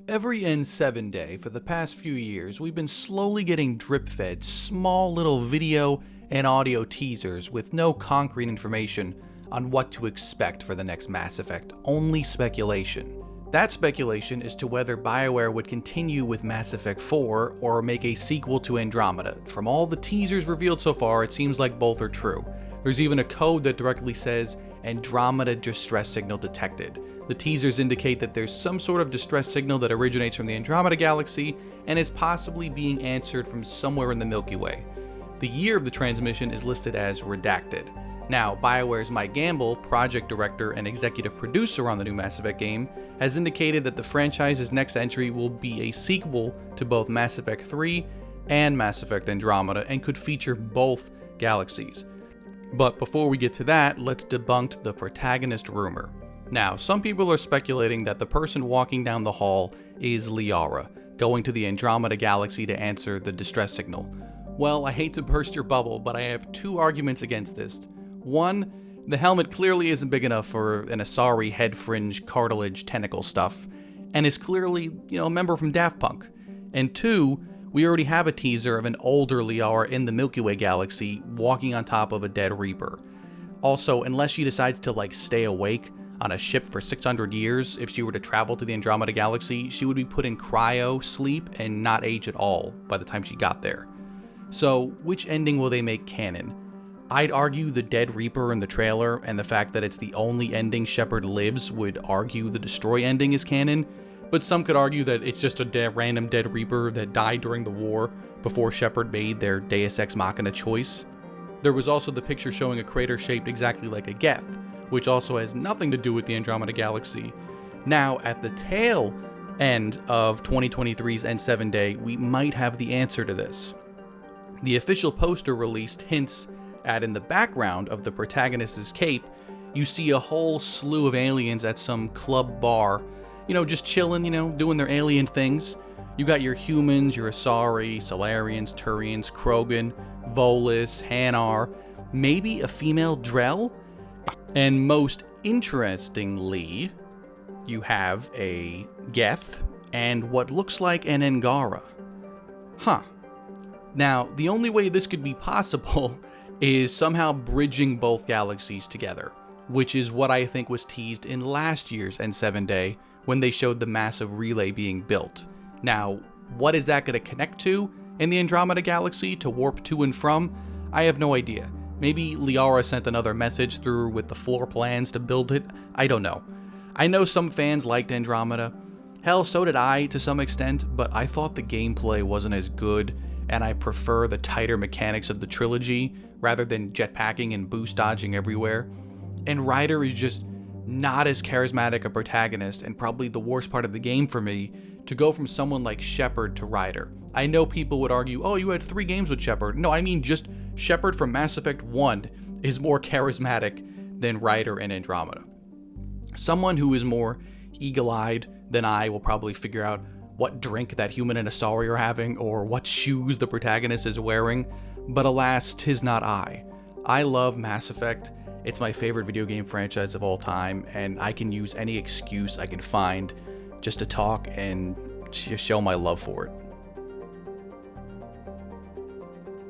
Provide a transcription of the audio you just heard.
Every N7 day for the past few years, we've been slowly getting drip-fed small little video and audio teasers with no concrete information on what to expect for the next Mass Effect, only speculation. That speculation is to whether Bioware would continue with Mass Effect 4 or make a sequel to Andromeda. From all the teasers revealed so far, it seems like both are true. There's even a code that directly says Andromeda distress signal detected. The teasers indicate that there's some sort of distress signal that originates from the Andromeda Galaxy and is possibly being answered from somewhere in the Milky Way. The year of the transmission is listed as redacted. Now, Bioware's Mike Gamble, project director and executive producer on the new Mass Effect game, has indicated that the franchise's next entry will be a sequel to both Mass Effect 3 and Mass Effect Andromeda and could feature both Galaxies. But before we get to that, let's debunk the Protagonist rumor. Now, some people are speculating that the person walking down the hall is Liara, going to the Andromeda Galaxy to answer the distress signal. Well, I hate to burst your bubble, but I have two arguments against this. One, the helmet clearly isn't big enough for an Asari head fringe, cartilage, tentacle stuff, and is clearly, a member from Daft Punk. And two, we already have a teaser of an older Liara in the Milky Way galaxy walking on top of a dead Reaper. Also, unless she decides to stay awake on a ship for 600 years, if she were to travel to the Andromeda Galaxy, she would be put in cryo sleep and not age at all by the time she got there. So, which ending will they make canon? I'd argue the dead Reaper in the trailer and the fact that it's the only ending Shepard lives would argue the destroy ending is canon, but some could argue that it's just a random dead Reaper that died during the war before Shepard made their Deus Ex Machina choice. There was also the picture showing a crater shaped exactly like a Geth, which also has nothing to do with the Andromeda Galaxy. Now, at the tail end of 2023's N7 Day, we might have the answer to this. The official poster released hints at, in the background of the protagonist's cape, you see a whole slew of aliens at some club bar, just chilling, doing their alien things. You got your humans, your Asari, Solarians, Turians, Krogan, Volus, Hanar, maybe a female Drell? And most interestingly, you have a Geth and what looks like an Angara. Now, the only way this could be possible is somehow bridging both galaxies together, which is what I think was teased in last year's N7 Day when they showed the massive relay being built. Now, what is that going to connect to in the Andromeda Galaxy to warp to and from? I have no idea. Maybe Liara sent another message through with the floor plans to build it. I don't know. I know some fans liked Andromeda. Hell, so did I to some extent, but I thought the gameplay wasn't as good, and I prefer the tighter mechanics of the trilogy rather than jetpacking and boost dodging everywhere. And Ryder is just not as charismatic a protagonist, and probably the worst part of the game for me, to go from someone like Shepard to Ryder. I know people would argue, oh, you had 3 games with Shepard. No, I mean just Shepard from Mass Effect 1 is more charismatic than Ryder in Andromeda. Someone who is more eagle-eyed than I will probably figure out what drink that human and Asari are having or what shoes the protagonist is wearing, but alas, 'tis not I. I love Mass Effect. It's my favorite video game franchise of all time, and I can use any excuse I can find just to talk and show my love for it.